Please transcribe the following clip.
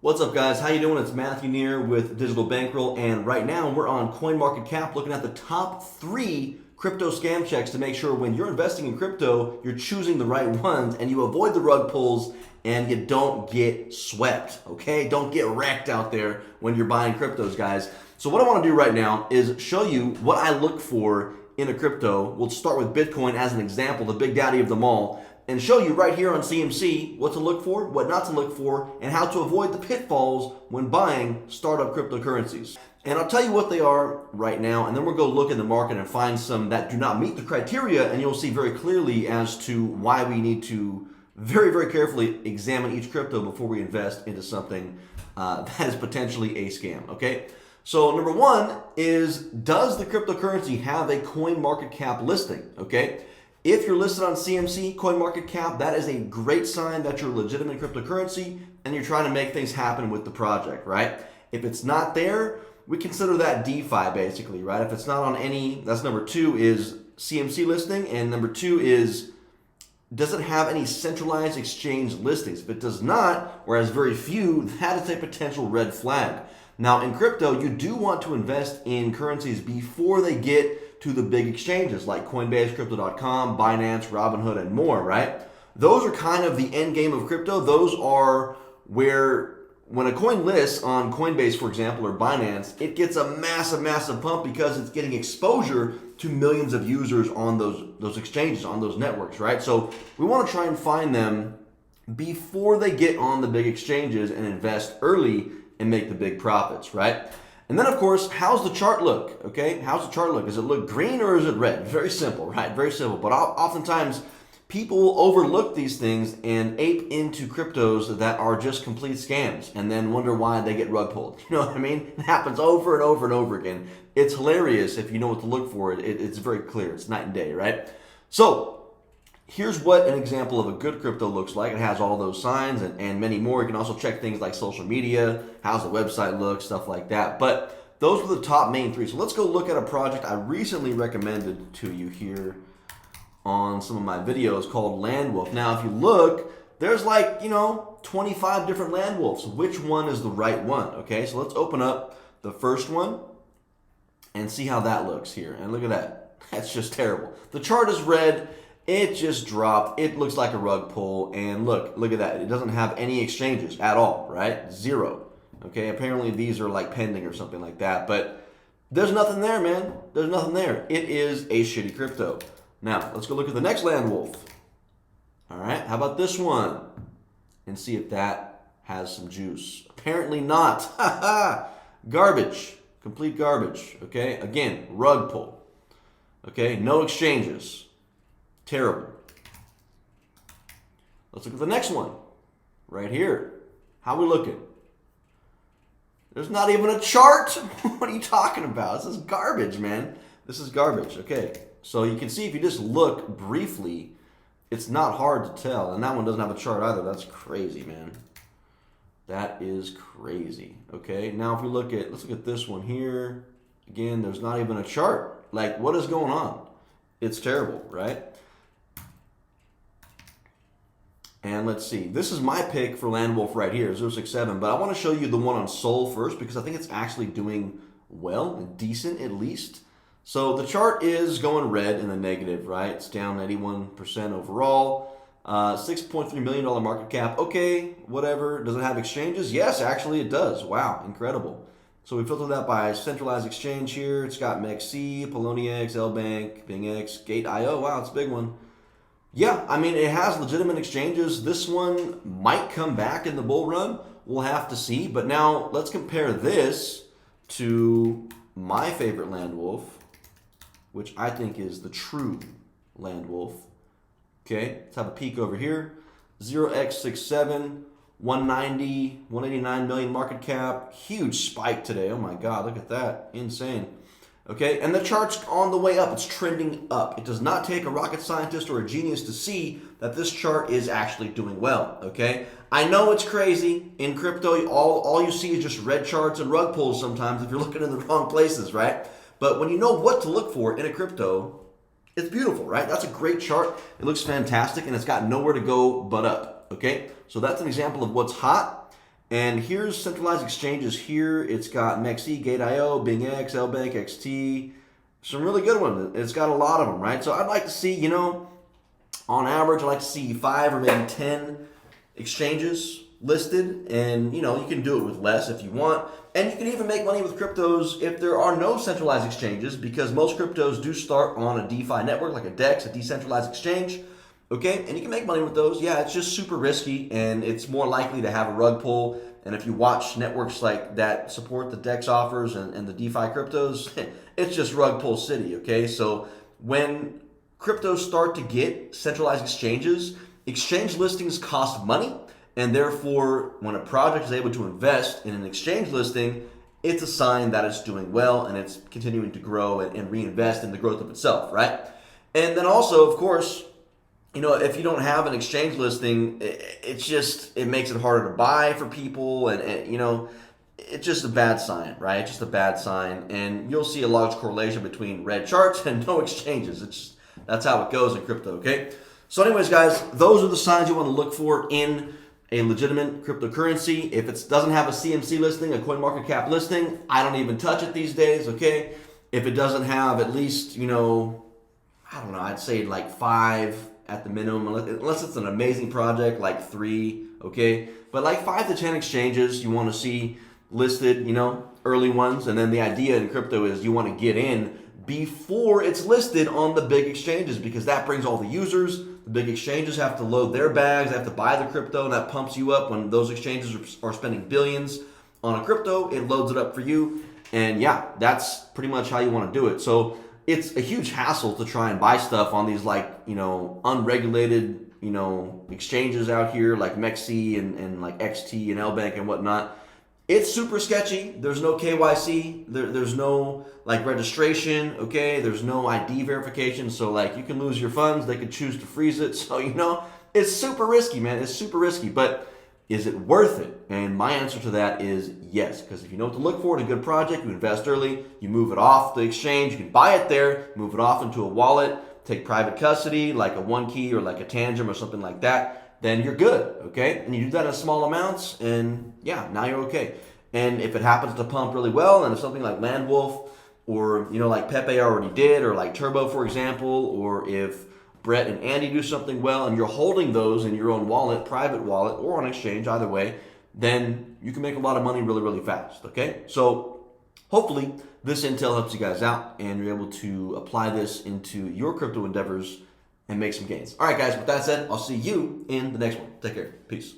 What's up, guys? How you doing? It's Matthew Neer with Digital Bankroll, and right now we're on CoinMarketCap looking at the top 3 crypto scam checks to make sure when you're investing in crypto, you're choosing the right ones and you avoid the rug pulls and you don't get swept, okay? Don't get wrecked out there when you're buying cryptos, guys. So what I want to do right now is show you what I look for in a crypto. We'll start with Bitcoin as an example, the big daddy of them all, and show you right here on CMC what to look for, what not to look for, and how to avoid the pitfalls when buying startup cryptocurrencies. And I'll tell you what they are right now, and then we'll go look in the market and find some that do not meet the criteria, and you'll see very clearly as to why we need to very, very carefully examine each crypto before we invest into something that is potentially a scam, okay? So number one is, does the cryptocurrency have a CoinMarketCap listing, okay? If you're listed on CMC, CoinMarketCap, that is a great sign that you're a legitimate cryptocurrency and you're trying to make things happen with the project, right? If it's not there, we consider that DeFi basically, right? If it's not on any, that's number 2 is CMC listing, and number 2 is, does it have any centralized exchange listings? If it does not, or has very few, that is a potential red flag. Now in crypto, you do want to invest in currencies before they get to the big exchanges like Coinbase, Crypto.com, Binance, Robinhood, and more, right? Those are kind of the end game of crypto. Those are where, when a coin lists on Coinbase, for example, or Binance, it gets a massive, massive pump because it's getting exposure to millions of users on those exchanges, on those networks, right? So we want to try and find them before they get on the big exchanges and invest early and make the big profits, right? And then, of course, how's the chart look, okay? How's the chart look? Does it look green or is it red? Very simple, right? Very simple. But oftentimes, people will overlook these things and ape into cryptos that are just complete scams and then wonder why they get rug pulled. You know what I mean? It happens over and over and over again. It's hilarious if you know what to look for. It's very clear. It's night and day, right? So here's what an example of a good crypto looks like. It has all those signs and many more. You can also check things like social media, how's the website look, stuff like that. But those were the top main 3. So let's go look at a project I recently recommended to you here on some of my videos called Landwolf. Now, if you look, there's like, 25 different Landwolfs. Which one is the right one? Okay, so let's open up the first one and see how that looks here. And look at that. That's just terrible. The chart is red. It just dropped. It looks like a rug pull. And look at that. It doesn't have any exchanges at all, right? 0. Okay, apparently these are like pending or something like that. But there's nothing there, man. There's nothing there. It is a shitty crypto. Now, let's go look at the next Landwolf. All right, how about this one? And see if that has some juice. Apparently not. Garbage. Complete garbage. Okay, again, rug pull. Okay, no exchanges. Terrible. Let's look at the next one. Right here. How are we looking? There's not even a chart. What are you talking about? This is garbage, man. This is garbage. Okay. So you can see if you just look briefly, it's not hard to tell. And that one doesn't have a chart either. That's crazy, man. That is crazy. Okay. Now if we let's look at this one here. Again, there's not even a chart. Like, what is going on? It's terrible, right? And let's see, this is my pick for Landwolf right here, 067, but I want to show you the one on Sol first because I think it's actually doing well and decent at least. So the chart is going red in the negative, right? It's down 81% overall. $6.3 million market cap. Okay, whatever. Does it have exchanges? Yes, actually it does. Wow, incredible. So we filtered that by centralized exchange here. It's got MEXC, Poloniex, LBank, BingX, Gate.io. Wow, it's a big one. Yeah, I mean, it has legitimate exchanges. This one might come back in the bull run. We'll have to see. But now let's compare this to my favorite Landwolf, which I think is the true Landwolf. Okay, let's have a peek over here. 0x67, 190, 189 million market cap. Huge spike today. Oh my God, look at that. Insane. Okay, and the chart's on the way up. It's trending up. It does not take a rocket scientist or a genius to see that this chart is actually doing well, okay? I know it's crazy. In crypto, all you see is just red charts and rug pulls sometimes if you're looking in the wrong places, right? But when you know what to look for in a crypto, it's beautiful, right? That's a great chart. It looks fantastic, and it's got nowhere to go but up, okay? So that's an example of what's hot. And here's centralized exchanges here. It's got MEXC, Gate.io, BingX, LBank, XT, some really good ones. It's got a lot of them, right? So I'd like to see, you know, on average, I'd like to see 5 or maybe 10 exchanges listed, and you know, you can do it with less if you want. And you can even make money with cryptos if there are no centralized exchanges, because most cryptos do start on a DeFi network like a DEX, a decentralized exchange. Okay, and you can make money with those. Yeah, it's just super risky, and it's more likely to have a rug pull. And if you watch networks like that support the DEX offers and the DeFi cryptos, it's just rug pull city. Okay, so when cryptos start to get centralized exchanges, exchange listings cost money, and therefore, when a project is able to invest in an exchange listing, it's a sign that it's doing well and it's continuing to grow and reinvest in the growth of itself, right? And then also, of course, you know, if you don't have an exchange listing, it makes it harder to buy for people, and you know, it's just a bad sign, right? It's just a bad sign, and you'll see a large correlation between red charts and no exchanges. That's how it goes in crypto, okay? So anyways, guys, those are the signs you want to look for in a legitimate cryptocurrency. If it doesn't have a CMC listing, a CoinMarketCap listing, I don't even touch it these days, okay? If it doesn't have at least, you know, I don't know, I'd say like 5 at the minimum, unless it's an amazing project, like 3, okay? But like 5 to 10 exchanges you want to see listed, you know, early ones. And then the idea in crypto is you want to get in before it's listed on the big exchanges, because that brings all the users. The big exchanges have to load their bags, they have to buy the crypto, and that pumps you up. When those exchanges are spending billions on a crypto, it loads it up for you. And yeah, that's pretty much how you want to do it. So it's a huge hassle to try and buy stuff on these, like, you know, unregulated, you know, exchanges out here like MEXC and like XT and LBank and whatnot. It's super sketchy. There's no KYC. There's no like registration. Okay, there's no ID verification. So like you can lose your funds. They could choose to freeze it. So you know, it's super risky, man. It's super risky. But is it worth it? And my answer to that is yes. Because if you know what to look for in a good project, you invest early. You move it off the exchange. You can buy it there. Move it off into a wallet. Take private custody, like a OneKey or like a Tangent or something like that. Then you're good, okay? And you do that in small amounts, and yeah, now you're okay. And if it happens to pump really well, and if something like Landwolf or, you know, like Pepe already did, or like Turbo, for example, or if Brett and Andy do something well, and you're holding those in your own wallet, private wallet, or on exchange, either way, then you can make a lot of money really, really fast, okay? So hopefully this intel helps you guys out, and you're able to apply this into your crypto endeavors and make some gains. All right, guys, with that said, I'll see you in the next one. Take care. Peace.